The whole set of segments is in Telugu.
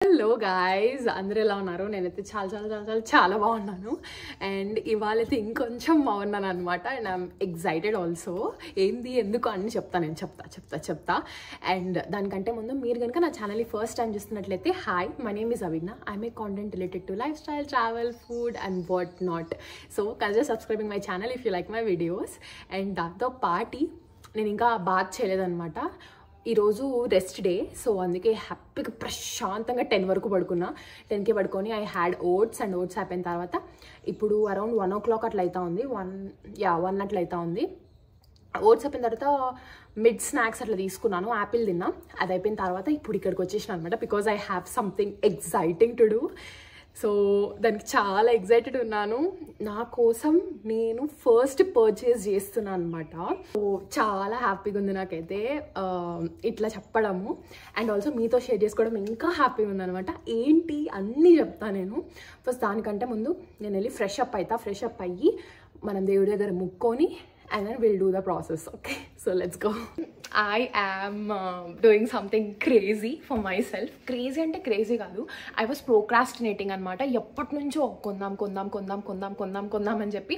హలో గాయ్స్, అందరూ ఎలా ఉన్నారు? నేనైతే చాలా చాలా చాలా చాలా చాలా బాగున్నాను. అండ్ ఇవాళైతే ఇంకొంచెం బాగున్నాను అనమాట. And I'm excited also. ఏంది ఎందుకు అని నేను చెప్తా. అండ్ దానికంటే ముందు మీరు కనుక నా ఛానల్ని ఫస్ట్ టైం చూస్తున్నట్లయితే hi, my name is Avigna. I'm a content related to lifestyle, travel, food and what not. So consider subscribing my channel if you like my videos. And దాంతో పాటి నేను ఇంకా బాత్ చేయలేదన్నమాట. ఈరోజు రెస్ట్ డే, సో అందుకే హ్యాపీగా ప్రశాంతంగా 10 వరకు పడుకున్నా. 10కి పడుకొని ఐ హ్యాడ్ ఓట్స్ అయిపోయిన తర్వాత ఇప్పుడు అరౌండ్ 1 o'clock అట్లా అవుతా ఉంది. 1 అట్లా అవుతా ఉంది. ఓట్స్ అయిపోయిన తర్వాత మిడ్ స్నాక్స్ అట్లా తీసుకున్నాను, యాపిల్ తిన్నా. అది అయిపోయిన తర్వాత ఇప్పుడు ఇక్కడికి వచ్చేసిన అనమాట. Because I have something exciting to do. So దానికి చాలా ఎగ్జైటెడ్ ఉన్నాను. నా కోసం నేను ఫస్ట్ పర్చేస్ చేస్తున్నాను అనమాట. సో చాలా హ్యాపీగా ఉంది నాకైతే ఇట్లా చెప్పడము. అండ్ ఆల్సో మీతో షేర్ చేసుకోవడం ఇంకా హ్యాపీగా ఉందనమాట. ఏంటి అన్నీ చెప్తాను నేను. ఫస్ట్ దానికంటే ముందు నేను వెళ్ళి ఫ్రెష్ అప్ అయ్యి మనం దేవుడి దగ్గర ముక్కొని and then we'll do the process. Okay, so let's go. I am doing something crazy for myself. Crazy ante crazy kaadu, I was procrastinating anamata. ఎప్పటి నుంచో కొందాం అని చెప్పి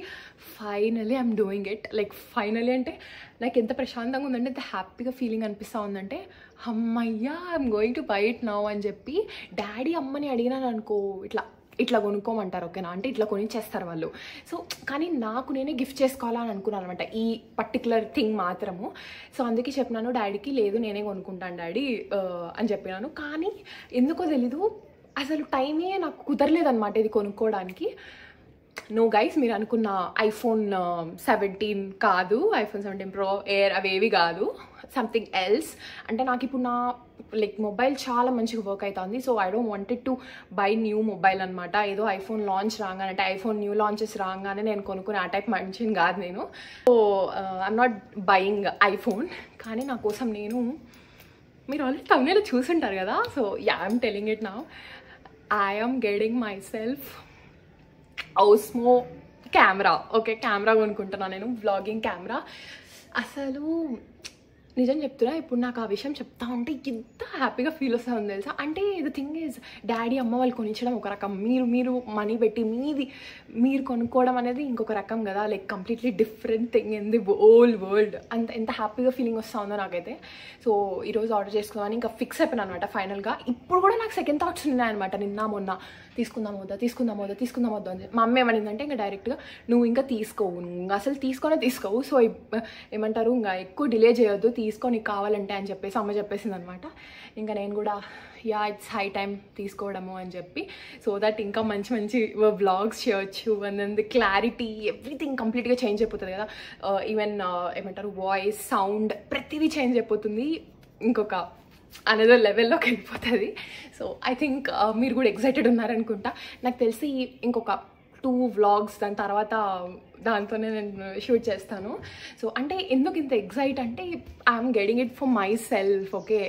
finally I'm doing it. Like finally అంటే నాకు ఎంత ప్రశాంతంగా ఉందంటే, ఎంత హ్యాపీగా ఫీలింగ్ అనిపిస్తూ ఉందంటే, అమ్మయ్యా I'm going to buy it now అని చెప్పి డాడీ అమ్మని అడిగినాను అనుకో, ఇట్లా కొనుక్కోమంటారు, ఓకేనా అంటే ఇట్లా కొనిచ్చేస్తారు వాళ్ళు. సో కానీ నాకు నేనే గిఫ్ట్ చేసుకోవాలని అనుకున్నాను అనమాట, ఈ పర్టికులర్ థింగ్ మాత్రము. సో అందుకే చెప్పినాను డాడీకి, లేదు నేనే కొనుక్కుంటాను డాడీ అని చెప్పినాను. కానీ ఎందుకో తెలీదు, అసలు టైమే నాకు కుదరలేదన్నమాట ఇది కొనుక్కోవడానికి. నో గైస్, మీరు అనుకున్న ఐఫోన్ 17 కాదు, ఐఫోన్ 17 Pro ఎయిర్ అవేవి కాదు, సంథింగ్ ఎల్స్. అంటే నాకు ఇప్పుడు నా లైక్ మొబైల్ చాలా మంచిగా వర్క్ అవుతుంది. So I don't wanted to buy new mobile అనమాట. ఏదో ఐఫోన్ లాంచ్ రాగానే, అంటే ఐఫోన్ న్యూ లాంచెస్ రాగానే నేను కొనుక్కునే ఆ టైప్ మనిషిని కాదు నేను. So I'm not buying iPhone. కానీ నా కోసం నేను, మీరు ఆల్రెడీ తమిళలో చూసుంటారు కదా. So yeah, I'm telling it now, I am getting myself Osmo camera. Okay, camera కొనుక్కుంటున్నాను నేను, వ్లాగింగ్ కెమెరా. అసలు నిజం చెప్తున్నా, ఇప్పుడు నాకు ఆ విషయం చెప్తా ఉంటే ఎంత హ్యాపీగా ఫీల్ వస్తుంది తెలుసా. అంటే ద థింగ్ ఈజ్, డాడీ అమ్మ వాళ్ళు కొనిచ్చడం ఒక రకం, మీరు మనీ పెట్టి మీరు కొనుక్కోవడం అనేది ఇంకొక రకం కదా. Like completely different thing in the whole world. ఎంత హ్యాపీగా ఫీలింగ్ వస్తూ ఉందో నాకైతే. సో ఈరోజు ఆర్డర్ చేసుకుందామని ఇంకా ఫిక్స్ అయిపోయాను అనమాట ఫైనల్గా. ఇప్పుడు కూడా నాకు సెకండ్ థాట్స్ ఉన్నాయన్నమాట, నిన్న మొన్న తీసుకుందాం వద్దా అని. మా అమ్మ ఏమనిందంటే, ఇంకా డైరెక్ట్గా నువ్వు ఇంకా తీసుకోవు, నువ్వు అసలు తీసుకోవు. సో ఏమంటారు, ఇంకా ఎక్కువ డిలే చేయొద్దు, తీసుకో నీకు కావాలంటే అని చెప్పేసి అమ్మ చెప్పేసింది అనమాట. ఇంకా నేను కూడా యా ఇట్స్ హై టైం తీసుకోవడము అని చెప్పి, సో దట్ ఇంకా మంచి వ్లాగ్స్ చేయొచ్చు. అండ్ ది క్లారిటీ ఎవ్రీథింగ్ కంప్లీట్గా చేంజ్ అయిపోతుంది కదా. ఈవెన్ ఏమంటారు, వాయిస్, సౌండ్ ప్రతిదీ చేంజ్ అయిపోతుంది, ఇంకొక అనదర్ లెవెల్లోకి వెళ్ళిపోతుంది. సో ఐ థింక్ మీరు కూడా ఎక్సైటెడ్ ఉన్నారనుకుంటా. నాకు తెలిసి ఇంకొక 2 vlogs దాని తర్వాత దాంతోనే నేను షూట్ చేస్తాను. సో అంటే ఎందుకు ఇంత ఎగ్జైట్ అంటే, I'm getting it for myself. Okay,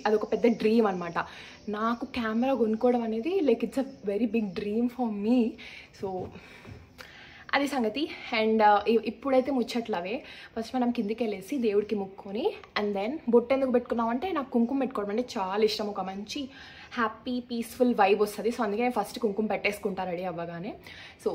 అదొక పెద్ద డ్రీమ్ అనమాట. నాకు కెమెరా కొనుక్కోవడం అనేది like it's a very big dream for me. So అది సంగతి. అండ్ ఇప్పుడైతే ముచ్చట్లవే. ఫస్ట్ మనం కిందికి వెళ్ళేసి దేవుడికి ముక్కొని, అండ్ దెన్ బొట్టు ఎందుకు పెట్టుకున్నామంటే, నాకు కుంకుమ పెట్టుకోవడం అంటే చాలా ఇష్టం. ఒక మంచి హ్యాపీ పీస్ఫుల్ వైబ్ వస్తుంది. సో అందుకే ఫస్ట్ కుంకుమ పెట్టేసుకుంటా రెడీ అవ్వగానే. సో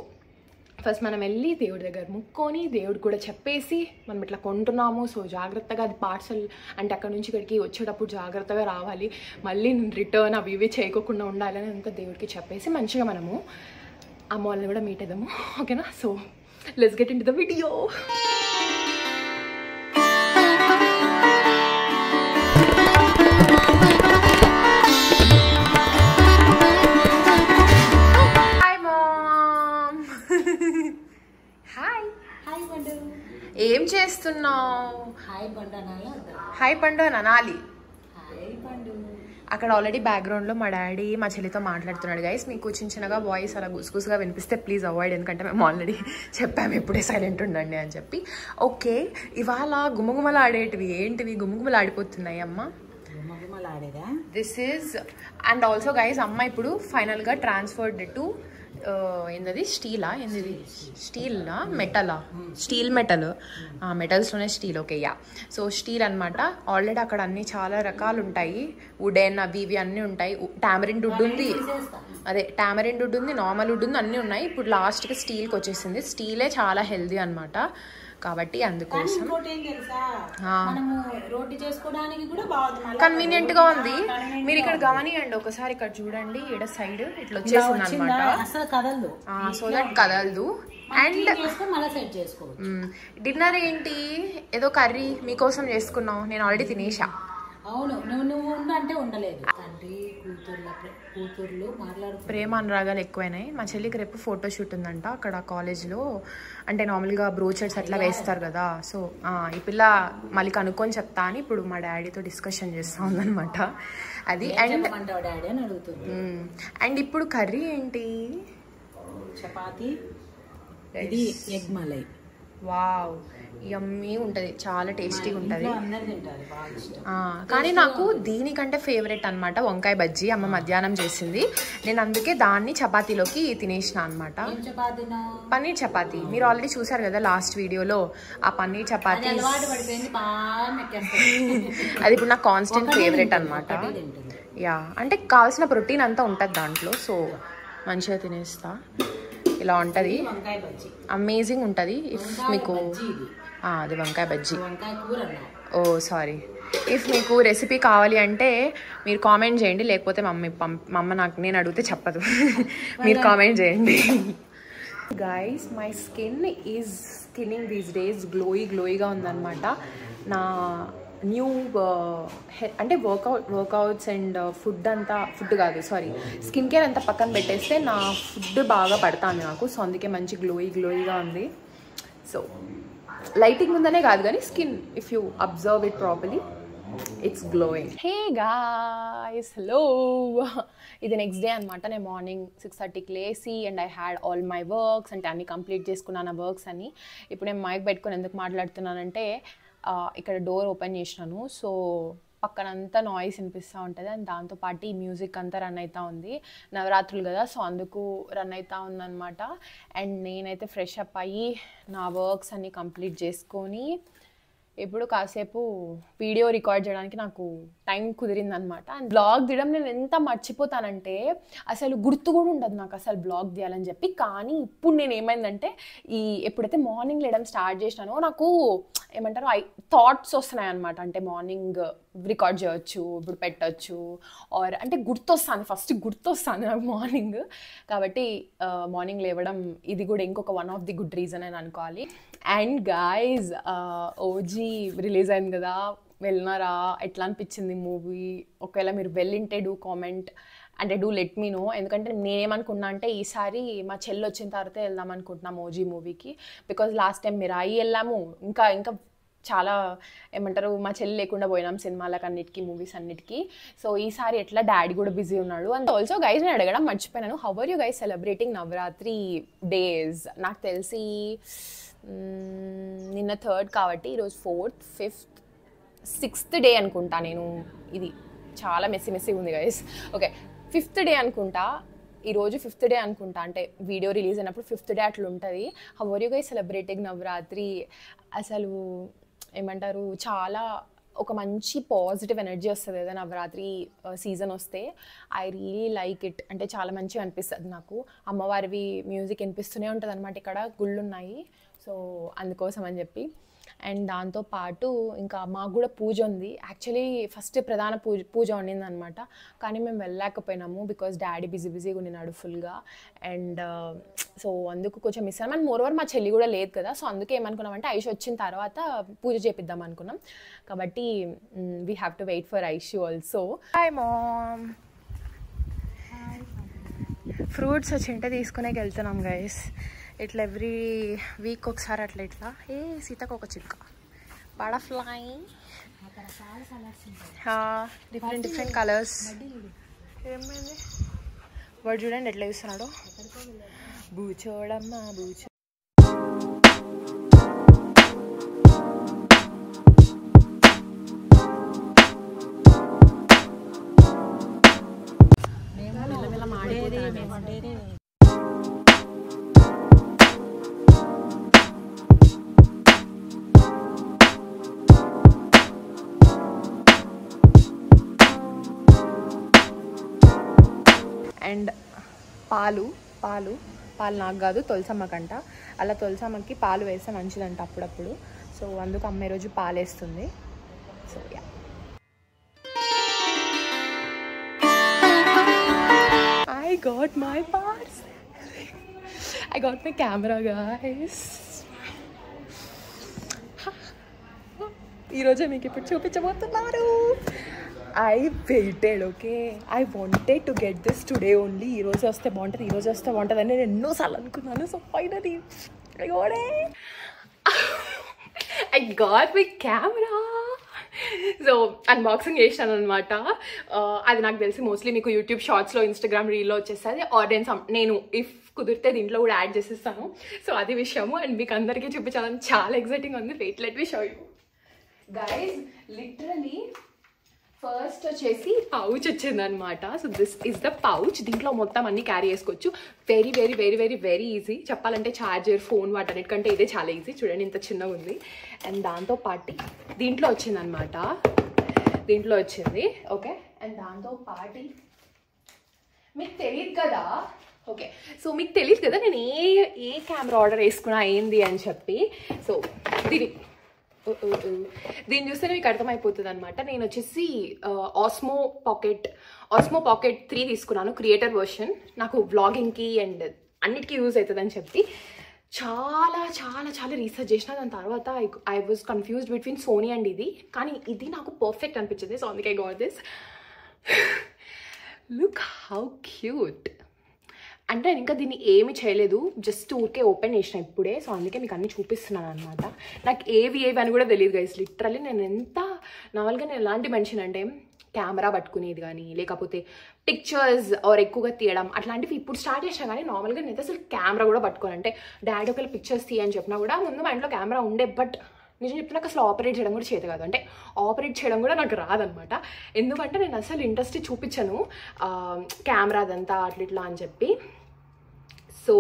ఫస్ట్ మనం వెళ్ళి దేవుడి దగ్గర ముక్కొని, దేవుడు కూడా చెప్పేసి మనం ఇట్లా కొంటున్నాము, సో జాగ్రత్తగా అది పార్సల్ అంటే అక్కడ నుంచి ఇక్కడికి వచ్చేటప్పుడు జాగ్రత్తగా రావాలి, మళ్ళీ రిటర్న్ అవి ఇవి చేయకోకుండా ఉండాలని అంతా దేవుడికి చెప్పేసి మంచిగా మనము అమ్మ వాళ్ళని కూడా మీట్ అవుదాము, ఓకేనా. So let's get into the video. Hi mom. Hi Pandu, ఏం చేస్తున్నావు? హాయ్ పండు అని అనాలి. అక్కడ ఆల్రెడీ బ్యాక్గ్రౌండ్లో మా డాడీ మా చెల్లితో మాట్లాడుతున్నాడు గైస్. మీకు చిన్నగా వాయిస్ అలా గుసగుసగా వినిపిస్తే ప్లీజ్ అవాయిడ్, ఎందుకంటే మేము ఆల్రెడీ చెప్పాము ఎప్పుడే సైలెంట్ ఉండండి అని చెప్పి. ఓకే, ఇవాళ గుమ్మగుమ్మలు ఆడేటివి ఏంటివి? గుమ్మగుమ్మలు ఆడిపోతున్నాయి అమ్మ. This is, and also guys అమ్మ ఇప్పుడు ఫైనల్గా ట్రాన్స్ఫర్డ్ టు ఏంటది స్టీలా ఏంది స్టీల్నా మెటలా స్టీల్ మెటల్ మెటల్స్లోనే steel okay yeah so steel అనమాట ఆల్రెడీ అక్కడ అన్ని చాలా రకాలు ఉంటాయి వుడెన్ అవి ఇవి అన్నీ ఉంటాయి టామరిన్ వుడ్ ఉంది అదే టామరిన్ వుడ్ ఉంది నార్మల్ వుడ్ ఉంది అన్నీ ఉన్నాయి ఇప్పుడు లాస్ట్కి స్టీల్కి వచ్చేసింది స్టీలే చాలా హెల్దీ అనమాట కాబట్టి అందుకోసం కన్వీనియంట్ గా ఉంది మీరు ఇక్కడ గమనియండి ఒకసారి ఇక్కడ చూడండి ఇక్కడ సైడ్ ఇట్లా వచ్చేసింది అనమాట సో దట్ కదలదు అండ్ డిన్నర్ ఏంటి ఏదో కర్రీ మీకోసం చేసుకున్నాం నేను ఆల్రెడీ తినేసా అవును నువ్వు అంటే ఉండలేదు తండ్రి కూతుర్లు ప్రేమ అనురాగాలు ఎక్కువైనాయి మా చెల్లికి రేపు ఫోటోషూట్ ఉందంట అక్కడ కాలేజ్లో అంటే నార్మల్గా బ్రోచర్స్ అట్లా వేస్తారు కదా సో ఈ పిల్ల మళ్ళీ కనుక్కొని చెప్తా అని ఇప్పుడు మా డాడీతో డిస్కషన్ చేస్తూ ఉందనమాట అది అండ్ ఇప్పుడు కర్రీ ఏంటి చపాతీ ఇది ఎగ్ మలై వావ్ యమ్మీ ఉంటుంది చాలా టేస్టీగా ఉంటుంది కానీ నాకు దీనికంటే ఫేవరెట్ అనమాట వంకాయ బజ్జీ అమ్మ మధ్యాహ్నం చేసింది నేను అందుకే దాన్ని చపాతీలోకి తినేసిన అనమాట పన్నీర్ చపాతీ మీరు ఆల్రెడీ చూసారు కదా లాస్ట్ వీడియోలో ఆ పన్నీర్ చపాతీ అది ఇప్పుడు నాకు కాన్స్టెంట్ ఫేవరెట్ అనమాట యా అంటే కావాల్సిన ప్రోటీన్ అంతా ఉంటుంది దాంట్లో సో మంచిగా తినేస్తా ఇలా ఉంటుంది అమేజింగ్ ఉంటుంది ఇఫ్ మీకు అది వంకాయ బజ్జీ ఓ సారీ ఇఫ్ మీకు రెసిపీ కావాలి అంటే మీరు కామెంట్ చేయండి లేకపోతే మా అమ్మ నాకు నేను అడిగితే చెప్పదు మీరు కామెంట్ చేయండి guys my skin is skinning these days గ్లోయిగా ఉందన్నమాట నా న్యూ అంటే వర్కౌట్స్ అండ్ ఫుడ్ కాదు సారీ స్కిన్ కేర్ అంతా పక్కన పెట్టేస్తే నా ఫుడ్ బాగా పడుతుంది నాకు సో అందుకే మంచి గ్లోయిగా ఉంది సో లైటింగ్ ఉందనే కాదు కానీ skin if you observe it properly it's glowing hey guys hello ఇది నెక్స్ట్ డే అనమాట నేను మార్నింగ్ 6:30కి లేసి and I had all my works అంటే అన్ని కంప్లీట్ చేసుకున్నాను ఆ వర్క్స్ అని ఇప్పుడు నేను మైక్ పెట్టుకొని ఎందుకు మాట్లాడుతున్నానంటే ఇక్కడ డోర్ ఓపెన్ చేసినాను సో పక్కనంతా నాయిస్ వినిపిస్తూ ఉంటుంది అండ్ దాంతోపాటు ఈ మ్యూజిక్ అంతా రన్ అవుతూ ఉంది నవరాత్రులు కదా సో అందుకు రన్ అవుతూ ఉందన్నమాట అండ్ నేనైతే ఫ్రెష్ అప్ అయ్యి నా వర్క్స్ అన్నీ కంప్లీట్ చేసుకొని ఇప్పుడు కాసేపు వీడియో రికార్డ్ చేయడానికి నాకు టైం కుదిరిందనమాట అండ్ బ్లాగ్ తీయడం నేను ఎంత మర్చిపోతానంటే అసలు గుర్తు కూడా ఉండదు నాకు అసలు బ్లాగ్ తీయాలని చెప్పి కానీ ఇప్పుడు నేను ఏమైందంటే ఎప్పుడైతే మార్నింగ్ లేయడం స్టార్ట్ చేసినానో నాకు ఏమంటారు థాట్స్ వస్తున్నాయి అనమాట అంటే మార్నింగ్ రికార్డ్ చేయొచ్చు ఇప్పుడు పెట్టచ్చు ఆర్ అంటే ఫస్ట్ గుర్తొస్తాను నాకు మార్నింగ్ కాబట్టి మార్నింగ్ లేవడం ఇది కూడా ఇంకొక one of the good reason అని అనుకోవాలి అండ్ గాయ్స్ ఓజీ రిలీజ్ అయింది కదా వెళ్ళినారా ఎట్లా అనిపించింది మూవీ ఒకవేళ మీరు వెళ్ళింటే డూ కామెంట్ అంటే డూ లెట్ మీ నో ఎందుకంటే నేనేమనుకున్నా అంటే ఈసారి మా చెల్లి వచ్చిన తర్వాత వెళ్దాం అనుకుంటున్నాం ఓజీ మూవీకి బికాజ్ లాస్ట్ టైం మీరు వెళ్ళాము ఇంకా చాలా ఏమంటారు మా చెల్లి లేకుండా పోయినాం సినిమాలకు అన్నిటికీ మూవీస్ అన్నిటికీ సో ఈసారి ఎట్లా డాడీ కూడా బిజీ ఉన్నాడు అండ్ ఆల్సో గైస్ నేను అడగడం మర్చిపోయినాను how are you guys celebrating Navratri days నాకు తెలిసి నిన్న 3rd కాబట్టి ఈరోజు 4th 5th 6th డే అనుకుంటా నేను ఇది చాలా మెస్సీ ఉంది గైస్ ఓకే 5th డే అనుకుంటా ఈరోజు 5th డే అనుకుంటా అంటే వీడియో రిలీజ్ అయినప్పుడు 5th డే అట్లా ఉంటుంది how are you guys celebrating Navratri అసలు ఏమంటారు చాలా ఒక మంచి పాజిటివ్ ఎనర్జీ వస్తుంది కదా నవరాత్రి సీజన్ వస్తే ఐ రియలీ లైక్ ఇట్ అంటే చాలా మంచిగా అనిపిస్తుంది నాకు అమ్మవారివి మ్యూజిక్ వినిపిస్తూనే ఉంటుంది అనమాట ఇక్కడ గుళ్ళు ఉన్నాయి సో అందుకోసం అని చెప్పి అండ్ దాంతోపాటు ఇంకా మాకు కూడా పూజ ఉంది యాక్చువల్లీ ఫస్ట్ ప్రధాన పూజ ఉండింది అనమాట కానీ మేము వెళ్ళలేకపోయినాము బికాజ్ డాడీ బిజీగా ఉన్నాడు ఫుల్గా అండ్ సో అందుకు కొంచెం మిస్ అయ్యాం అండ్ మోరోవర్ మా చెల్లి కూడా లేదు కదా సో అందుకే ఏమనుకున్నామంటే ఐషు వచ్చిన తర్వాత పూజ చేపిద్దాం అనుకున్నాం కాబట్టి we have to wait for Aishu also hi mom fruits వచ్చింటే తీసుకునేకి వెళ్తున్నాం గైస్ ఇట్లా ఎవ్రీ వీక్ ఒకసారి అట్లా ఇట్లా సీతకొక చిక్క బటర్ఫ్లై డిఫరెంట్ కలర్స్ ఏమైంది వాడు చూడండి ఎట్లా చూస్తున్నాడు బూచోడమ్మా బూచో అండ్ పాలు నాకు కాదు తులసమ్మకంట. అలా తులసమ్మకి పాలు వేస్తే మంచిదంట అప్పుడప్పుడు. సో అందుకు అమ్మ ఈరోజు పాలు వేస్తుంది. So yeah, I got my parcel. I got my camera, guys. ఈరోజే మీకు ఇప్పుడు చూపించబోతున్నారు. I waited, okay? I wanted to get this today only. ఈరోజు వస్తే బాగుంటుంది అని నేను ఎన్నోసార్లు అనుకున్నాను. So finally I got my camera. So unboxing చేశాను అనమాట. అది నాకు తెలిసి మోస్ట్లీ మీకు యూట్యూబ్ షార్ట్స్లో, ఇన్స్టాగ్రామ్ రీల్లో వచ్చేస్తుంది. ఆర్ నేను ఇఫ్ కుదిరితే దీంట్లో కూడా యాడ్ చేసేస్తాను. సో అది విషయము. అండ్ మీకు అందరికీ చూపించాలని చాలా ఎక్సైటింగ్ ఉంది. Wait, let me show you guys. Literally first వచ్చేసి పౌచ్ వచ్చిందనమాట. So this is the pouch. దీంట్లో మొత్తం అన్ని క్యారీ చేసుకోవచ్చు. Very very very very very easy. చెప్పాలంటే ఛార్జర్, ఫోన్ వాటన్నిటికంటే ఇదే చాలా ఈజీ. చూడండి ఇంత చిన్నగా ఉంది. అండ్ దాంతో పాటు దీంట్లో వచ్చిందనమాట. దీంట్లో వచ్చింది, ఓకే. అండ్ దాంతో పాటు మీకు తెలియదు కదా, ఓకే. సో మీకు తెలియదు కదా నేను ఏ కెమెరా ఆర్డర్ చేసుకున్నా ఏంది అని చెప్పి. సో దీన్ని చూస్తే మీకు అర్థమైపోతుంది అనమాట. నేను వచ్చేసి ఆస్మో పాకెట్ 3 తీసుకున్నాను, క్రియేటర్ వర్షన్. నాకు వ్లాగింగ్కి అండ్ అన్నిటికీ యూజ్ అవుతుంది అని చెప్పి చాలా చాలా చాలా రీసెర్చ్ చేసిన. దాని తర్వాత I was confused between Sony and ఇది, కానీ ఇది నాకు పర్ఫెక్ట్ అనిపించింది. సో అందుకే I got this. Look how cute. అంటే నేను ఇంకా దీన్ని ఏమి చేయలేదు, జస్ట్ ఊరికే ఓపెన్ చేసిన ఇప్పుడే. సో అందుకే మీకు అన్నీ చూపిస్తున్నాను అనమాట. నాకు ఏవి అని కూడా తెలియదు గైస్. లిటరల్లీ నేను నార్మల్గా నేను ఎలాంటి మనిషిని అంటే కెమెరా పట్టుకునేది కానీ, లేకపోతే పిక్చర్స్ ఆర్ ఎక్కువగా తీయడం అట్లాంటివి ఇప్పుడు స్టార్ట్ చేసినా. కానీ నార్మల్గా నేను అసలు కెమెరా కూడా పట్టుకోను. అంటే డాడీ ఒకవేళ పిక్చర్స్ తీయని చెప్పినా కూడా ముందు మా ఇంట్లో కెమెరా ఉండే, బట్ నిజం చెప్తే నాకు అసలు ఆపరేట్ చేయడం కూడా చేత కాదు. అంటే ఆపరేట్ చేయడం కూడా నాకు రాదనమాట. ఎందుకంటే నేను అసలు ఇంట్రెస్ట్ చూపించను కెమెరా అదంతా అట్లా అని చెప్పి. So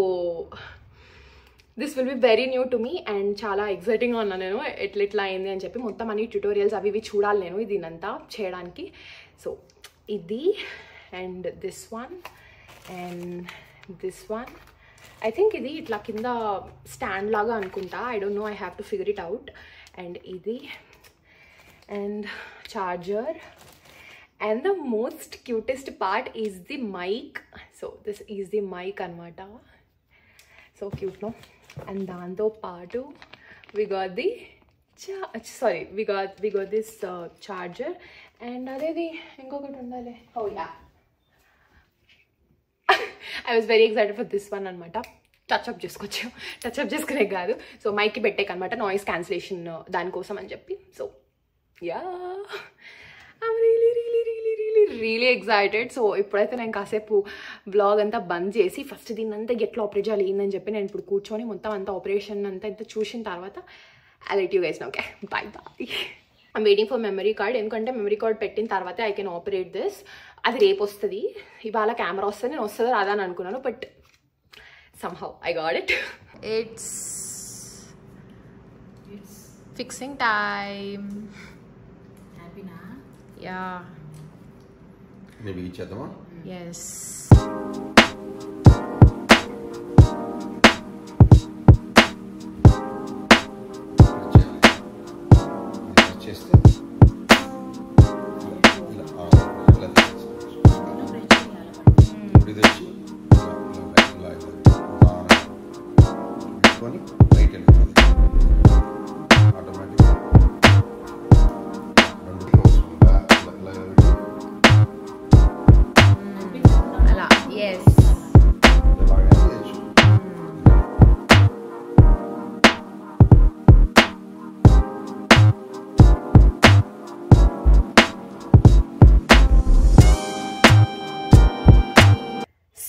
this will be very new to me and చాలా ఎక్సైటింగ్గా ఉన్నా నేను ఎట్లా అయింది అని చెప్పి. మొత్తం అన్ని ట్యూటోరియల్స్ అవి చూడాలి నేను దీనంతా చేయడానికి. సో ఇది and this one and this one. I think ఇది ఇట్లా కింద స్టాండ్ లాగా అనుకుంటా. I don't know, I have to figure it out. And ఇది and charger. And the most cutest part is the mic. So this is the mic anamata. So cute, no? And danto paatu we got the we got this charger. And adedi ingokati undale. Oh yeah. I was very excited for this one anamata. Touch up చేసుకునే కాదు. సో మైక్కి పెట్టేకి అనమాట, నాయిస్ క్యాన్సిలేషన్ దానికోసం అని చెప్పి. So yeah, I'm really excited. So ఇప్పుడైతే నేను కాసేపు బ్లాగ్ అంతా బంద్ చేసి ఫస్ట్ దీన్ని అంతా ఎట్లా ఆపరేట్ చేయాలి ఏందని చెప్పి నేను ఇప్పుడు కూర్చొని మొత్తం అంతా ఆపరేషన్ అంతా ఇంత చూసిన తర్వాత I let you guys know. Okay, bye. I'm waiting for memory card. ఎందుకంటే మెమరీ కార్డ్ పెట్టిన తర్వాతే ఐ కెన్ ఆపరేట్ దిస్. అది రేపు వస్తుంది. ఇవాళ కెమెరా వస్తుంది, నేను వస్తుందో రాదా అని అనుకున్నాను, but somehow I got it. It's fixing time. Happy na? Yeah. Maybe each other one? Yes.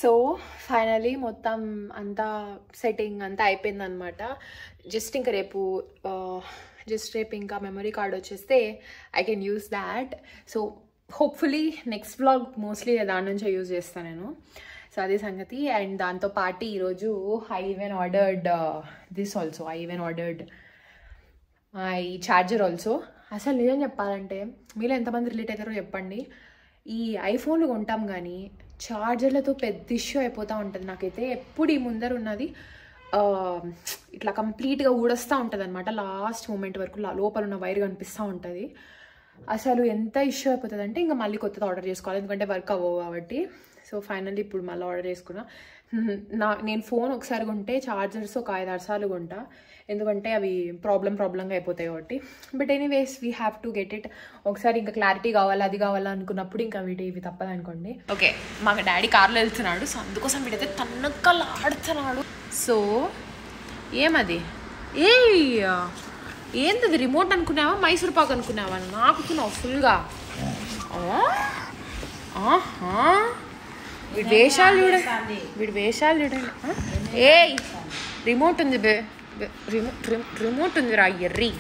So finally మొత్తం అంతా సెట్టింగ్ అంతా అయిపోయిందనమాట. జస్ట్ రేపు ఇంకా మెమరీ కార్డ్ వచ్చేస్తే I can use that. So hopefully next vlog mostly దాని నుంచే యూజ్ చేస్తాను నేను. సో అదే సంగతి. అండ్ దాంతో పాటు ఈరోజు I even ordered this also. I even ordered my charger also. అసలు నిజం చెప్పాలంటే మీలో ఎంతమంది రిలేట్ అవుతారో చెప్పండి. ఈ ఐఫోన్లు కొంటాం కానీ చార్జర్లతో పెద్ద ఇష్యూ అయిపోతూ ఉంటుంది నాకైతే. ఎప్పుడు ఈ ముందర ఉన్నది ఇట్లా కంప్లీట్గా ఊడొస్తూ ఉంటుంది అనమాట. లాస్ట్ మూమెంట్ వరకు లోపల ఉన్న వైర్ కనిపిస్తూ ఉంటుంది. అసలు ఎంత ఇష్యూ అయిపోతుంది అంటే ఇంకా మళ్ళీ కొత్తది ఆర్డర్ చేసుకోవాలి, ఎందుకంటే వర్క్ అవ్వవు కాబట్టి. సో ఫైనల్లీ ఇప్పుడు మళ్ళీ ఆర్డర్ చేసుకున్నా. నేను ఫోన్ ఒకసారి కొంటే చార్జర్స్ ఒక 5-6 సార్లు కొంటా, ఎందుకంటే అవి ప్రాబ్లంగా అయిపోతాయి కాబట్టి. But anyways we have to get it. ఒకసారి ఇంకా క్లారిటీ కావాలా అది కావాలా అనుకున్నప్పుడు ఇంకా ఇవి తప్పదనుకోండి. ఓకే, మా డాడీ కార్లో వెళ్తున్నాడు, సో అందుకోసం వీడైతే తన్నకలాడుతున్నాడు. సో ఏమది ఏంటది, రిమోట్ అనుకున్నావా మైసూర్ పాక్ అనుకున్నావా? నాకుతున్నావు ఫుల్గా. వీడి వేషాలు చూడండి. ఏయ్ రిమోట్ ఉంది రిమోట్ ఉంది రా ఎర్రి.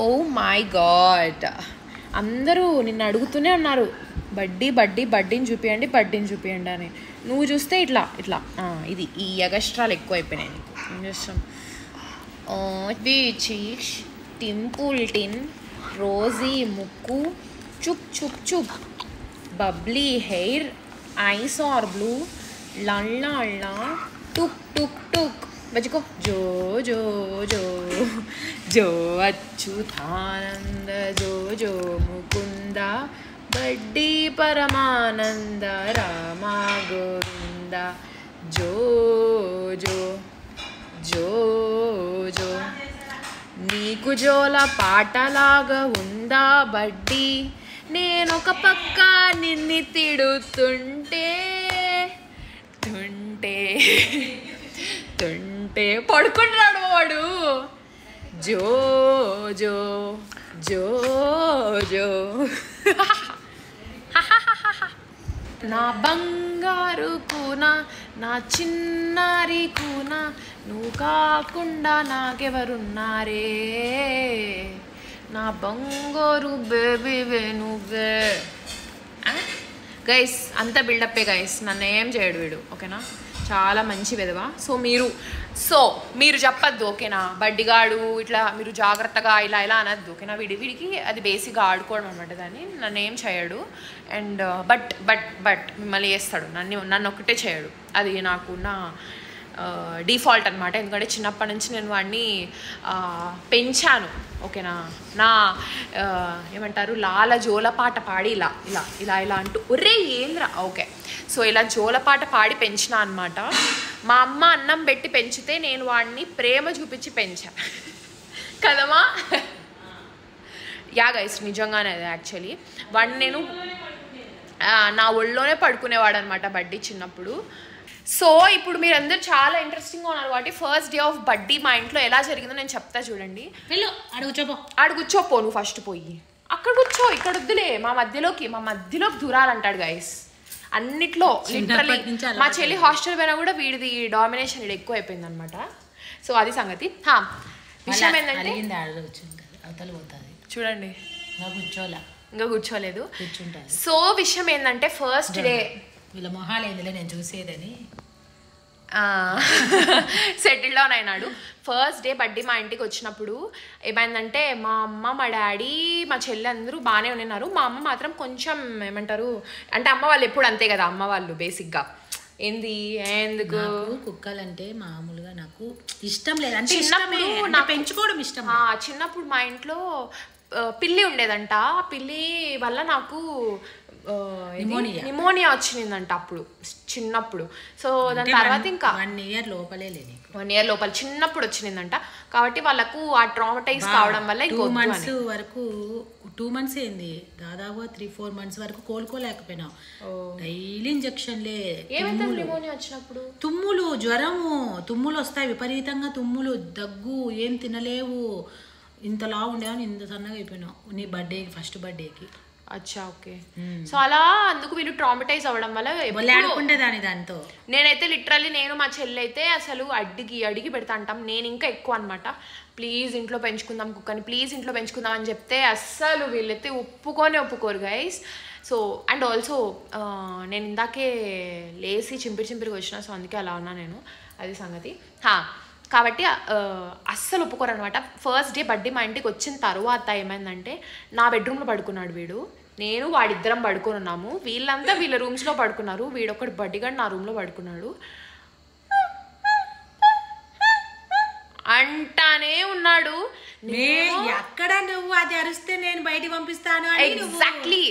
ఓ మై గాడ్, అందరూ నిన్ను అడుగుతూనే ఉన్నారు బడ్డీని చూపియండి అని. నువ్వు చూస్తే ఇట్లా ఇది ఈ ఎగస్ట్రాలు ఎక్కువ అయిపోయినాయి నీకు. ఏం చేస్తాం? చీక్స్, టింపుల్ టిన్, రోజీ ముక్కు, చుప్ bubbly hair, eyes are blue, లళ్ళ టుక్ బజ్జుకో, జో జో జో జో అచ్యుతానంద, జో ముకుంద, బడ్డీ పరమానంద, రామా గోవింద, జో జో జో జో. నీకు జోల పాటలాగా ఉందా బడ్డీ, నేనొక పక్క నిన్ని తిడుతుంటే పడుకుంటున్నాడు వాడు. జో జో జో జో. నా బంగారు కూనా, నా చిన్నారి కూనా, నువ్వు కాకుండా నాకెవరున్నారే, నా బంగారు బేబీ నువ్వే. గైస్ అంత బిల్డప్పే గైస్, నన్ను ఏం చేయడు వీడు, ఓకేనా? చాలా మంచి విధవా. సో మీరు చెప్పద్దు, ఓకేనా? బడ్డిగాడు ఇట్లా మీరు జాగ్రత్తగా ఇలా అనద్దు, ఓకేనా? వీడికి అది బేసిక్గా ఆడుకోవడం అనమాట, దాన్ని నన్ను ఏం చేయడు. అండ్ బట్ మిమ్మల్ని చేస్తాడు, నన్ను ఒక్కటే చేయడు. అది నాకున్న డిఫాల్ట్ అనమాట, ఎందుకంటే చిన్నప్పటి నుంచి నేను వాడిని పెంచాను, ఓకేనా? నా ఏమంటారు, లాల జోలపాట పాడి ఇలా అంటూ ఒరే ఏంద్రా, ఓకే. సో ఇలా జోలపాట పాడి పెంచిన అనమాట. మా అమ్మ అన్నం పెట్టి పెంచితే నేను వాడిని ప్రేమ చూపించి పెంచా కదమ్మా. యా గైస్, నిజంగానే అది యాక్చువల్లీ వాడిని నేను నా ఒళ్ళోనే పడుకునేవాడు అనమాట బడ్డీ చిన్నప్పుడు. సో ఇప్పుడు మీరందరూ చాలా ఇంట్రెస్టింగ్గా ఉన్నారు కాబట్టి ఫస్ట్ డే ఆఫ్ బడ్డీ మా ఇంట్లో ఎలా జరిగిందో నేను చెప్తా చూడండి. ఆడు కూర్చోపో, నువ్వు ఫస్ట్ పోయి అక్కడ కూర్చో, ఇక్కడ వద్దులే, మా మధ్యలోకి దూరాలంటాడు గైస్ అన్నిట్లో. లిటరలీ మా చెల్లి హాస్టల్ పోయినా కూడా వీడిది డామినేషన్ వీడు ఎక్కువ అయిపోయింది అనమాట. సో అది సంగతి. విషయం ఏంటంటే చూడండి ఇంకా కూర్చోలేదు. సో విషయం ఏంటంటే ఫస్ట్ డే వీళ్ళ మొహాలు ఏందిలే నేను చూసేదని సెటిల్ డౌన్ అయినాడు. ఫస్ట్ డే బడ్డీ మా ఇంటికి వచ్చినప్పుడు ఏమైందంటే మా అమ్మ, మా డాడీ, మా చెల్లి అందరూ బాగానే ఉన్నారు. మా అమ్మ మాత్రం కొంచెం ఏమంటారు అంటే అమ్మ వాళ్ళు ఎప్పుడు అంతే కదా, అమ్మ వాళ్ళు బేసిక్గా ఎందుకు కుక్కలంటే మామూలుగా నాకు ఇష్టం లేదు. అంటే చిన్నప్పుడు నా పెంచుకోవడం ఇష్టం. చిన్నప్పుడు మా ఇంట్లో పిల్లి ఉండేదంట. ఆ పిల్లి వల్ల నాకు నిమోనియా వచ్చిందంట అప్పుడు చిన్నప్పుడు. సో దాని తర్వాత ఇంకా 1 year లోపల చిన్నప్పుడు వచ్చిందంట. కాబట్టి వాళ్ళకు ఆ ట్రామటైజ్ కావడం వల్ల 2 months వరకు 2 months ఏంది దాదాపు 3-4 months వరకు కోలుకోలేకపోయినా. డైలీ ఇంజక్షన్లే. నిమోనియా వచ్చినప్పుడు తుమ్ములు, జ్వరము, తుమ్ములు వస్తాయి విపరీతంగా, తుమ్ములు, దగ్గు, ఏం తినలేవు. ఇంతలా ఉండేవని ఇంత సన్నగా అయిపోయినావు నీ బర్త్డేకి, ఫస్ట్ బర్త్డేకి. అచ్చా, ఓకే. సో అలా అందుకు వీళ్ళు ట్రామటైజ్ అవ్వడం వల్ల దాంతో నేనైతే లిటరల్లీ నేను మా చెల్లి అయితే అసలు అడిగి పెడతా అంటాం. నేను ఇంకా ఎక్కువ అనమాట, ప్లీజ్ ఇంట్లో పెంచుకుందాం కుక్కని, ప్లీజ్ ఇంట్లో పెంచుకుందాం అని చెప్తే అస్సలు వీళ్ళైతే ఒప్పుకోరు గైస్. సో అండ్ ఆల్సో నేను ఇందాకే లేసి చింపిరిగా వచ్చిన, సో అందుకే అలా ఉన్నా నేను, అది సంగతి. కాబట్టి అస్సలు ఒప్పుకోరు అనమాట. ఫస్ట్ డే బర్త్డే మా ఇంటికి వచ్చిన తర్వాత ఏమైందంటే నా బెడ్రూమ్లో పడుకున్నాడు వీడు. నేను వాడిద్దరం పడుకొని ఉన్నాము. వీళ్ళంతా వీళ్ళ రూమ్స్లో పడుకున్నారు. వీడొక్కడు బడ్డిగాడు నా రూమ్లో పడుకున్నాడు. అంటానే ఉన్నాడు. ఎక్కడ నువ్వు అది అరిస్తే నేను బయటికి పంపిస్తాను. ఎగ్జాక్ట్లీ.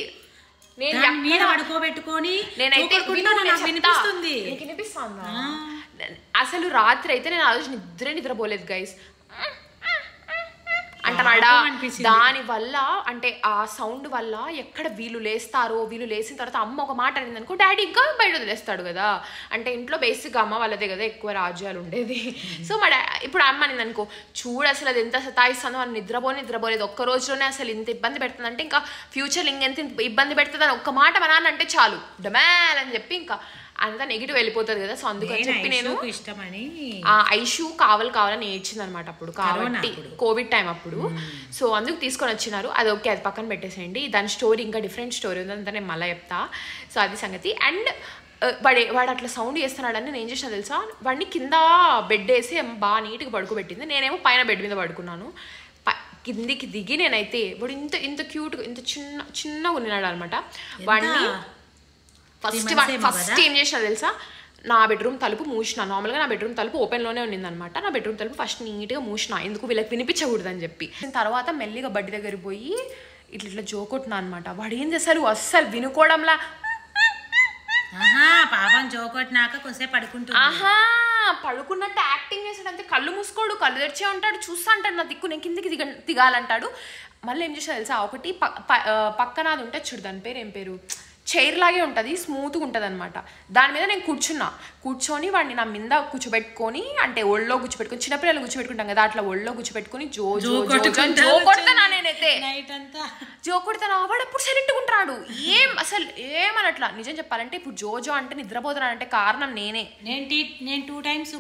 నేను మీద పడుకోబెట్టుకొని నేనైతే వినిపిస్తుంది. అసలు రాత్రి అయితే నేను ఆ రోజు నిద్రపోలేదు గైస్. అంటున్నాడా. దాని వల్ల అంటే ఆ సౌండ్ వల్ల ఎక్కడ వీళ్ళు లేస్తారో, వీళ్ళు లేచిన తర్వాత అమ్మ ఒక మాట అనింది అనుకో, డాడీ ఇంకా బయట వదిలేస్తాడు కదా. అంటే ఇంట్లో బేసిక్గా అమ్మ వాళ్ళదే కదా ఎక్కువ రాజ్యాలు ఉండేది. సో ఇప్పుడు అమ్మ అనింది అనుకో, చూడు అసలు అది ఎంత సతాయిస్తుందో, మనం నిద్రపోలేదు ఒక్క రోజులోనే అసలు ఇంత ఇబ్బంది పెడుతుంది అంటే ఇంకా ఫ్యూచర్లో ఇంకెంత ఇబ్బంది పెడుతుంది అని ఒక్క మాట మనాలంటే చాలు డమాల్ అని చెప్పి ఇంకా అంతా నెగిటివ్ వెళ్ళిపోతుంది కదా. సో అందుకని చెప్పి నేను ఇష్టమని ఐషు కావాలని ఏడ్చింది అనమాట అప్పుడు, కాబట్టి కోవిడ్ టైం అప్పుడు. సో అందుకు తీసుకొని వచ్చినారు. అది ఓకే, అది పక్కన పెట్టేసేయండి. దాని స్టోరీ ఇంకా డిఫరెంట్ స్టోరీ ఉందంతా నేను మళ్ళీ చెప్తా. సో అది సంగతి. అండ్ వాడు అట్లా సౌండ్ చేస్తున్నాడని నేను ఏం చేసినా తెలుసా, వాడిని కింద బెడ్ వేసి బాగా నీట్గా పడుకోబెట్టింది. నేనేమో పైన బెడ్ మీద పడుకున్నాను. కిందికి దిగి నేనైతే వాడు ఇంత క్యూట్గా ఇంత చిన్నగా ఉన్నాడు అనమాట. వాడిని ఫస్ట్ ఏం చేసినా తెలుసా, నా బెడ్రూమ్ తలుపు మూసిన. నార్మల్గా నా బెడ్రూమ్ తలుపు ఓపెన్లోనే ఉన్నిందనమాట. నా బెడ్రూమ్ తలుపు ఫస్ట్ నీట్గా మూసిన, ఎందుకు వీళ్ళకి వినిపించకూడదు అని చెప్పి. తర్వాత మెల్లిగా బడ్డి దగ్గరికి పోయి ఇట్లా జోకొట్టినా అనమాట. వాడు ఏం చేశారు అస్సలు వినుకోవడంలా. పాపం జోకొట్టినాక కొంచెం పడుకుంటా. పడుకున్నట్టు యాక్టింగ్ చేసాడు అంతే. కళ్ళు మూసుకోడు, కళ్ళు తెరిచే ఉంటాడు, చూస్తా అంటాడు నా దిక్కు, నేను కిందికి దిగాలంటాడు. మళ్ళీ ఏం చేసా తెలుసా, ఒకటి పక్కన అది ఉంటుంది చూడు, దాని పేరు ఏం పేరు, చైర్ లాగే ఉంటుంది, స్మూత్గా ఉంటుంది అనమాట. దాని మీద నేను కూర్చొని వాడిని నా మీద కూర్చోబెట్టుకొని, అంటే ఒళ్ళో కూర్చోబెట్టుకొని, చిన్నపిల్లలు కూర్చోబెట్టుకుంటాం కదా అట్లా ఒళ్ళో కూర్చోబెట్టుకొని జో కొడతానా నేనైతే, జో కొడతానా. వాడు ఎప్పుడు సైలెంట్గా ఉంటాడు, అసలు ఏమనట్లా. నిజం చెప్పాలంటే ఇప్పుడు జోజో అంటే నిద్రపోతున్నాడంటే కారణం నేనే. నేను 2 times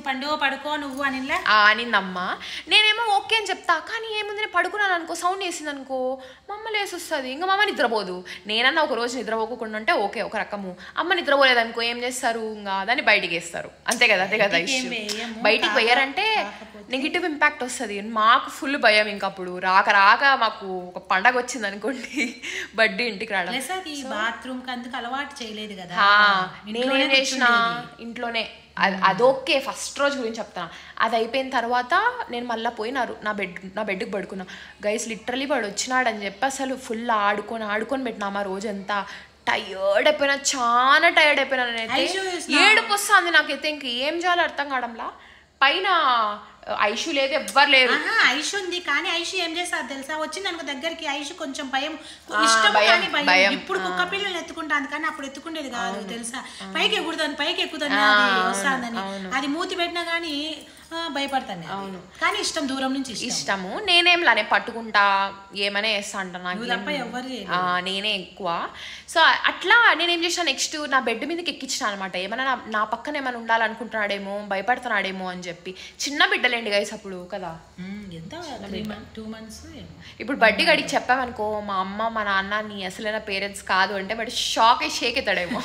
పడుకో నువ్వు అనిందమ్మా. నేనేమో ఓకే అని చెప్తా, కానీ ఏముంది నేను పడుకున్నాను అనుకో, సౌండ్ వేసింది అనుకో, మా అమ్మ లేసి వస్తుంది, ఇంకా మా అమ్మ నిద్రపోదు. నేనన్నా ఒక రోజు నిద్రపోకుండా అంటే ఓకే ఒక రకము. అమ్మ నిద్రపోలేదు అనుకో ఏం చేస్తారు, ఇంకా దాన్ని బయటికి వేస్తారు, అంతే కదా. బయటికి పోయారంటే నెగిటివ్ ఇంపాక్ట్ వస్తుంది. మాకు ఫుల్ భయం. ఇంకా అప్పుడు రాక మాకు ఒక పండగ వచ్చింది అనుకోండి, బడ్డీ ఇంటికి రావడం. బాత్రూమ్ అందుకు అలవాటు చేయలేదు కదా. నేనేం చేసిన ఇంట్లోనే, అదొకే ఫస్ట్ రోజు గురించి చెప్తాను. అది అయిపోయిన తర్వాత నేను మళ్ళీ పోయినారు నా బెడ్కి పడుకున్నా. గైస్ లిటరలీ వాడు వచ్చినాడని చెప్పి అసలు ఫుల్ ఆడుకొని పెట్టినామా రోజంతా. టయర్డ్ అయిపోయినా, చాలా టయర్డ్ అయిపోయినా. నేనైతే ఏడుపు వస్తుంది నాకైతే, ఇంక ఏం చేయాలో అర్థం కావడంలా. పైన ఐషు లేదు, ఎవ్వరు లేరు. ఐషు ఉంది, కానీ ఐషు ఏం చేస్తారు తెలుసా, వచ్చింది అనుకో దగ్గరికి, ఐషు కొంచెం భయం, ఇష్టం కానీ భయం. ఇప్పుడు కుక్క పిల్లలు ఎత్తుకుంటాను, కానీ అప్పుడు ఎత్తుకుండేది కాదు తెలుసా. పైకి ఎక్కుతాను వస్తాందని, అది మూతి పెట్టినా కానీ భయపడతాను. అవును, కానీ ఇష్టం దూరం నుంచి ఇష్టము. నేనేంలానే పట్టుకుంటా, ఏమైనా వేస్తా అంట నాకు, నేనే ఎక్కువ. సో అట్లా నేనేం చేసిన, నెక్స్ట్ నా బెడ్ మీదకి ఎక్కించిన అనమాట. ఏమైనా నా పక్కన ఏమైనా ఉండాలనుకుంటున్నాడేమో, భయపడుతున్నాడేమో అని చెప్పి. చిన్న బిడ్డలేండి గైస్ అప్పుడు కదా, 2 months. ఇప్పుడు బడ్డీ గడికి చెప్పామనుకో, మా అమ్మ మా నాన్న నీ అసలైన పేరెంట్స్ కాదు అంటే వాడు షాక్ అయి షేక్ అవుతాడేమో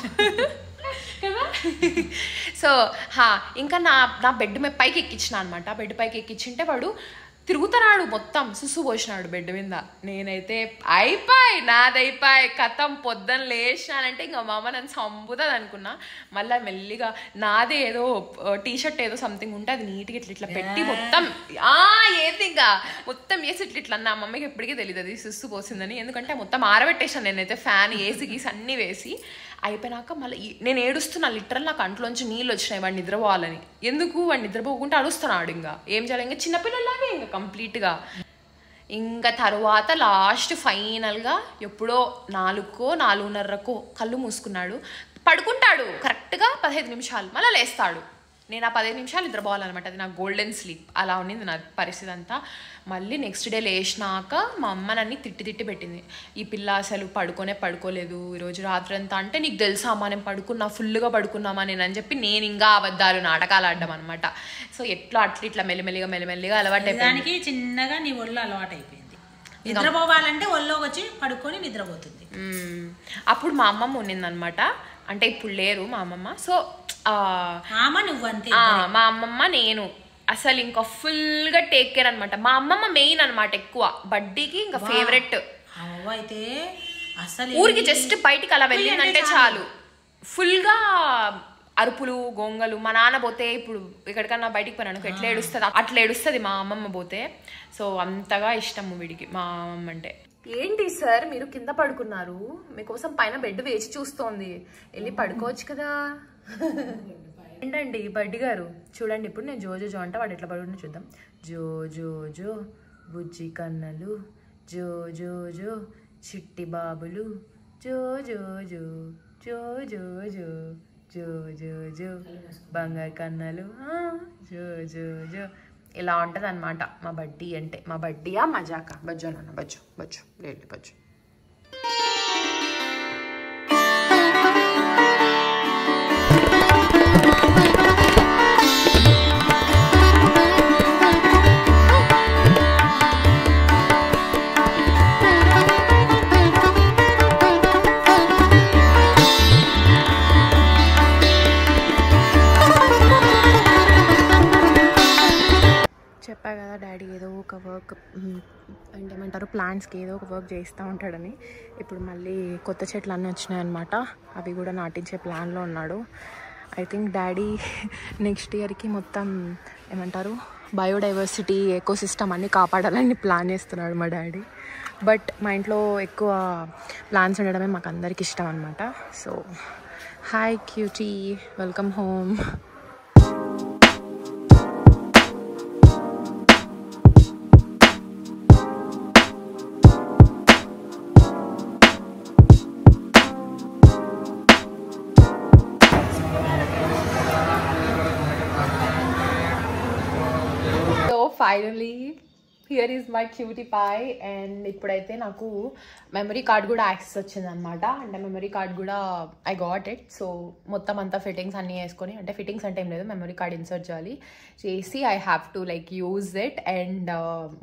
కదా. సో ఇంకా నా బెడ్ మీద పైకి ఎక్కించిన అనమాట. బెడ్ పైకి ఎక్కించింటే వాడు తిరుగుతున్నాడు, మొత్తం సుసు పోసినాడు బెడ్ మీద. నేనైతే నాదైపోయి కథం. పొద్దున్న లేచినానంటే ఇంకా మా అమ్మ నన్ను చంపుతుంది అనుకున్నా. మళ్ళీ మెల్లిగా నాదే ఏదో టీషర్ట్ ఏదో సంథింగ్ ఉంటే అది నీట్గా ఇట్లా పెట్టి మొత్తం ఏది ఇంకా మొత్తం వేసి ఇట్లా నా మమ్మీకి ఎప్పటికీ తెలియదు అది సుస్సు పోసిందని. ఎందుకంటే మొత్తం ఆరబెట్టేసాను నేనైతే, ఫ్యాన్ ఏసీ గీసి అన్నీ వేసి. అయిపోయినాక మళ్ళీ నేను ఏడుస్తున్నా, లిటరల్ నాకు కంట్లోంచి నీళ్ళు వచ్చినాయి వాడిని నిద్రపోవాలని. ఎందుకు వాడిని నిద్రపోకుంటే అడుస్తున్నాడు. ఇంకా ఏం చేయాలి, ఇంకా చిన్నపిల్లలాగే ఇంకా కంప్లీట్గా. ఇంకా తర్వాత లాస్ట్ ఫైనల్గా ఎప్పుడో 4కో 4:30కో కళ్ళు మూసుకున్నాడు. పడుకుంటాడు కరెక్ట్గా 15 నిమిషాలు, మళ్ళీ లేస్తాడు. నేను ఆ 15 నిమిషాలు నిద్రపోవాలన్నమాట. అది నా గోల్డెన్ స్లీప్. అలా ఉండింది నా పరిస్థితి అంతా. మళ్ళీ నెక్స్ట్ డే లేచినాక మా అమ్మ నన్ను తిట్టి పెట్టింది. ఈ పిల్ల అసలు పడుకోలేదు ఈరోజు రాత్రి అంతా. అంటే నీకు తెలుసా అమ్మా నేను ఫుల్గా పడుకున్నామా నేను అని చెప్పి నేను ఇంకా అబద్ధాలు నాటకాలు ఆడడం అనమాట. సో ఇట్లా మెల్లిమెల్లిగా అలవాటు అయిపోయింది. చిన్నగా నీ ఒళ్ళు అలవాటు అయిపోయింది. నిద్రపోవాలంటే ఒళ్ళోకి వచ్చి పడుకొని నిద్రపోతుంది. అప్పుడు మా అమ్మమ్మ ఉన్నిందనమాట. అంటే ఇప్పుడు లేరు మా అమ్మమ్మ. సో మా అమ్మమ్మ నేను అసలు ఇంకా ఫుల్గా టేక్ కేర్ అనమాట. మా అమ్మమ్మ మెయిన్ అనమాట, ఎక్కువ బడ్డీకి ఇంకా ఫేవరెట్. అయితే అసలు ఊరికి జస్ట్ బయటికి అలా వెళ్ళిందంటే చాలు ఫుల్గా అరుపులు గొంగలు. మా నాన్న పోతే ఇప్పుడు ఎక్కడికన్నా బయటికి పోయినాను ఎట్లా ఏడుస్తుంది అట్లా ఏడుస్తుంది మా అమ్మమ్మ పోతే. సో అంతగా ఇష్టం వీడికి మా అమ్మమ్మ అంటే. ఏంటి సార్ మీరు కింద పడుకున్నారు? మీకోసం పైన బెడ్ వేసి చూస్తోంది, వెళ్ళి పడుకోవచ్చు కదా. ఏంటండి బడ్డి గారు చూడండి, ఇప్పుడు నేను జో జో జో అంటే వాడు ఎట్లా పడుకున్నా చూద్దాం. జో జో జో బుజ్జి కన్నలు, జో జో జో చిట్టి బాబులు, జో జో జో జో జో జో జో జో జో బంగారు కన్నలు, జో జో జో. ఇలా ఉంటుంది అనమాట మా బడ్డీ అంటే. మా బడ్డీయా మజాకా? బజ్జో నాన్న బజ్జో బజ్జో లేదు బజ్జో. చెప్పా కదా డాడీ ఏదో ఒక వర్క్ అంటే ఏమంటారు ప్లాంట్స్కి ఏదో ఒక వర్క్ చేస్తూ ఉంటాడని. ఇప్పుడు మళ్ళీ కొత్త చెట్లు అన్నీ వచ్చినాయి అనమాట, అవి కూడా నాటించే ప్లాన్లో ఉన్నాడు. ఐ థింక్ డాడీ నెక్స్ట్ ఇయర్కి మొత్తం ఏమంటారు బయోడైవర్సిటీ ఎకోసిస్టమ్ అన్నీ కాపాడాలని ప్లాన్ చేస్తున్నాడు మా డాడీ. బట్ మా ఇంట్లో ఎక్కువ ప్లాంట్స్ ఉండడమే మాకు అందరికి ఇష్టం అనమాట. So hi cutie, welcome home. Finally here is my cutie pie. And ఇప్పుడైతే నాకు మెమరీ కార్డ్ కూడా యాక్సెస్ వచ్చిందనమాట. అంటే మెమరీ కార్డ్ కూడా ఐ గాట్ ఇట్. సో మొత్తం అంతా ఫిట్టింగ్స్ అన్నీ వేసుకొని, అంటే ఫిట్టింగ్స్ అంటే ఏం లేదు, మెమరీ కార్డ్ ఇన్సర్ట్ చేసి I have to like use it. And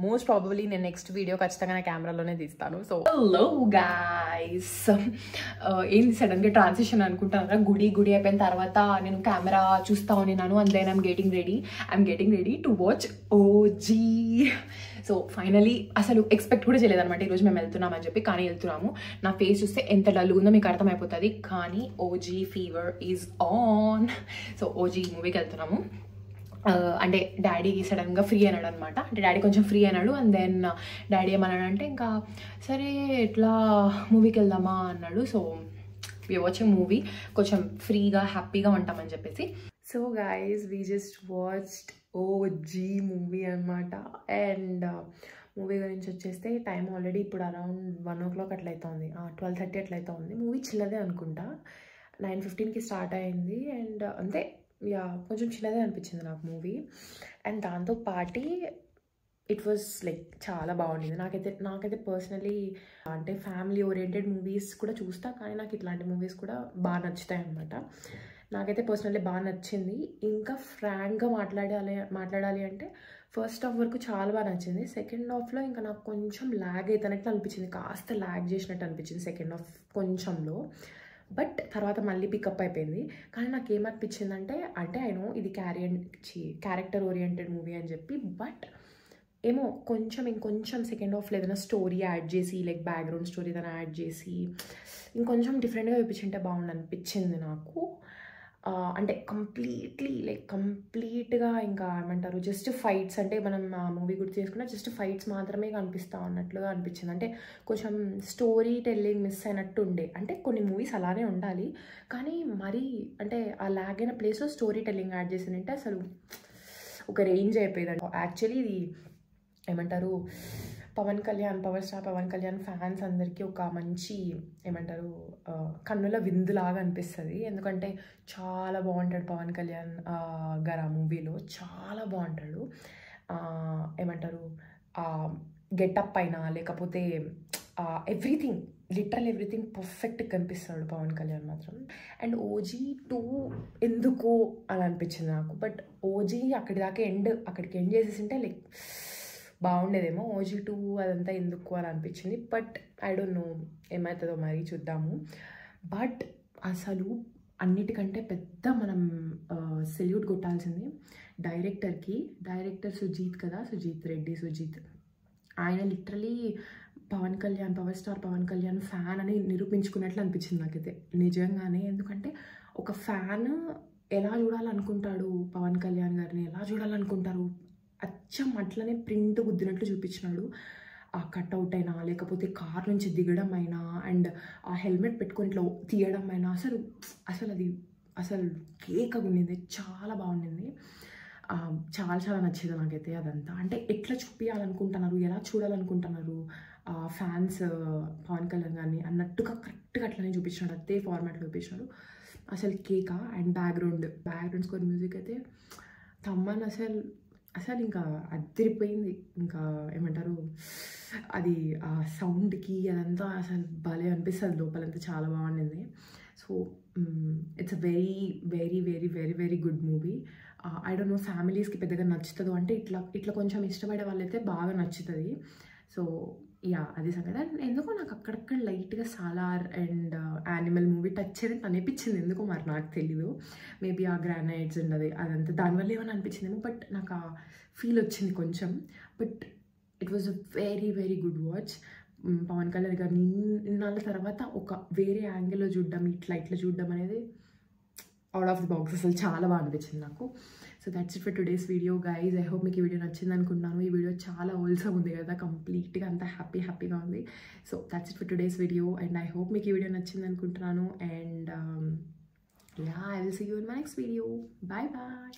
most probably నేను నెక్స్ట్ వీడియో ఖచ్చితంగా నా కెమెరాలోనే తీస్తాను. సో హలో గాయ్స్, ఏంది సడన్గా ట్రాన్సిషన్ అనుకుంటారా? గుడి అయిపోయిన తర్వాత నేను కెమెరా చూస్తా ఉన్నాను. And then I'm getting ready to watch OG. So finally అసలు ఎక్స్పెక్ట్ కూడా చేయలేదన్నమాట ఈరోజు మేము వెళ్తున్నామని చెప్పి, కానీ వెళ్తున్నాము. నా ఫేస్ చూస్తే ఎంత డల్గా ఉందో మీకు అర్థమైపోతుంది. కానీ OG fever is on. So OG మూవీకి వెళ్తున్నాము. అంటే డాడీ సడన్గా ఫ్రీ అయినాడు అనమాట. అంటే డాడీ కొంచెం ఫ్రీ అయినాడు. అండ్ దెన్ డాడీ ఏమన్నాడంటే ఇంకా సరే ఎట్లా మూవీకి వెళ్దామా అన్నాడు. సో వి వాచింగ్ మూవీ, కొంచెం ఫ్రీగా హ్యాపీగా ఉంటామని చెప్పేసి. So guys we just watched OG movie అనమాట. అండ్ మూవీ గురించి వచ్చేస్తే టైం ఆల్రెడీ ఇప్పుడు అరౌండ్ 1 o'clock అట్లయితుంది, 12:30 అట్లయితే ఉంది. మూవీ చిన్నదే అనుకుంటా, 9:15కి స్టార్ట్ అయింది. అండ్ అంతే కొంచెం చిన్నదే అనిపించింది నాకు మూవీ. అండ్ దాంతో పాటి ఇట్ వాజ్ లైక్ చాలా బాగుండింది. నాకైతే పర్సనలీ అంటే ఫ్యామిలీ ఓరియంటెడ్ మూవీస్ కూడా చూస్తా, కానీ నాకు ఇట్లాంటి మూవీస్ కూడా బాగా నచ్చుతాయి అనమాట. నాకైతే పర్సనల్లీ బాగా నచ్చింది. ఇంకా ఫ్రాంక్గా మాట్లాడాలి అంటే ఫస్ట్ హాఫ్ వరకు చాలా బాగా నచ్చింది. సెకండ్ హాఫ్లో ఇంకా నాకు కొంచెం ల్యాగ్ అవుతున్నట్లు అనిపించింది, కాస్త ల్యాగ్ చేసినట్టు అనిపించింది సెకండ్ హాఫ్ కొంచెంలో. బట్ తర్వాత మళ్ళీ పికప్ అయిపోయింది. కానీ నాకు ఏమనిపించిందంటే, అంటే ఐ నో ఇది క్యారెక్టర్ ఓరియంటెడ్ మూవీ అని చెప్పి, బట్ ఏమో ఇంకొంచెం సెకండ్ హాఫ్లో ఏదైనా స్టోరీ యాడ్ చేసి, లైక్ బ్యాక్గ్రౌండ్ స్టోరీ ఏదైనా యాడ్ చేసి ఇంకొంచెం డిఫరెంట్గా చూపించింటే బాగుండు అనిపించింది నాకు. అంటే కంప్లీట్గా ఇంకా ఏమంటారు జస్ట్ ఫైట్స్, అంటే మనం ఆ మూవీ గుర్తు చేసుకున్నా జస్ట్ ఫైట్స్ మాత్రమే కనిపిస్తూ ఉన్నట్లుగా అనిపించింది. అంటే కొంచెం స్టోరీ టెల్లింగ్ మిస్ అయినట్టు ఉండే. అంటే కొన్ని మూవీస్ అలానే ఉండాలి, కానీ మరీ అంటే ఆ ల్యాగ్ అయిన ప్లేస్లో స్టోరీ టెల్లింగ్ యాడ్ చేసిందంటే అసలు ఒక రేంజ్ అయిపోయింది. యాక్చువల్లీ ఇది ఏమంటారు power star Pawan Kalyan fans అందరికీ ఒక మంచి ఏమంటారు కన్నుల విందులాగా అనిపిస్తుంది. ఎందుకంటే చాలా బాగుంటాడు పవన్ కళ్యాణ్ గారు ఆ మూవీలో, చాలా బాగుంటాడు. ఏమంటారు గెటప్ అయినా లేకపోతే ఎవ్రీథింగ్, లిటరల్ ఎవ్రీథింగ్ పర్ఫెక్ట్గా కనిపిస్తాడు పవన్ కళ్యాణ్ మాత్రం. అండ్ ఓజీ 2 ఎందుకో అని అనిపించింది నాకు. బట్ ఓజీ అక్కడికి ఎండ్ చేసేసింటే లైక్ బాగుండేదేమో. ఓజీ 2 అదంతా ఎందుకు అని అనిపించింది. బట్ ఐ డోంట్ నో ఏమవుతుందో మరి చూద్దాము. బట్ అసలు అన్నిటికంటే పెద్ద మనం సెల్యూట్ కొట్టాల్సింది డైరెక్టర్ సుజీత్ కదా, సుజీత్. ఆయన literally power star Pawan Kalyan fan అని నిరూపించుకున్నట్లు అనిపించింది నాకైతే నిజంగానే. ఎందుకంటే ఒక ఫ్యాన్ ఎలా చూడాలనుకుంటాడు, పవన్ కళ్యాణ్ గారిని ఎలా చూడాలనుకుంటారు, అచ్చం అట్లనే ప్రింట్ గుద్దినట్లు చూపించినాడు. ఆ కట్అవుట్ అయినా, లేకపోతే కార్ నుంచి దిగడం అయినా, అండ్ ఆ హెల్మెట్ పెట్టుకొని ఇట్లా తీయడం అయినా, అసలు కేకగా ఉండింది. చాలా బాగుండింది. చాలా నచ్చింది నాకైతే అదంతా. అంటే ఎట్లా చూపించాలనుకుంటున్నారు, ఎలా చూడాలనుకుంటున్నారు ఫ్యాన్స్ పవన్ కళ్యాణ్ గారిని అన్నట్టుగా కరెక్ట్గా అట్లనే చూపించినాడు. అదే ఫార్మాట్లో చూపించినాడు. అసలు కేక అండ్ బ్యాక్గ్రౌండ్ స్కోర్ మ్యూజిక్ అయితే తమ్మన్ అసలు ఇంకా అదిరిపోయింది. ఇంకా ఏమంటారు, అది ఆ సౌండ్కి అదంతా అసలు భలే అనిపిస్తుంది లోపలంతా. చాలా బాగుండింది. So it's a very very very very very good movie. I don't know ఫ్యామిలీస్కి పెద్దగా నచ్చుతుందో, అంటే ఇట్లా కొంచెం ఇష్టపడే వాళ్ళైతే బాగా నచ్చుతుంది. సో యా, అది సంగతి. అండ్ ఎందుకో నాకు అక్కడక్కడ లైట్గా Salaar and Animal movie touch అనేది అనిపించింది ఎందుకో, మరి నాకు తెలీదు. మేబీ ఆ గ్రానైట్స్ అండ్ అదంతా దానివల్ల ఏమైనా అనిపించిందేమో, బట్ నాకు ఆ ఫీల్ వచ్చింది కొంచెం. But it was a very very good watch. Pawan Kalyan గారిని ఇన్నాళ్ళ తర్వాత ఒక వేరే యాంగిల్లో చూడడం, ఇట్లా చూడడం అనేది అవుట్ ఆఫ్ ది బాక్స్ అసలు చాలా బాగా అనిపించింది నాకు. So that's it for today's video guys. I hope మీకు ఈ వీడియో నచ్చింది అనుకుంటున్నాను. ఈ వీడియో చాలా హోల్సమ్ ఉంది కదా, కంప్లీట్గా అంతా హ్యాపీగా ఉంది. So that's it for today's video and I hope మీకు ఈ వీడియో నచ్చింది అనుకుంటున్నాను. And yeah, I will see you in my next video. Bye bye.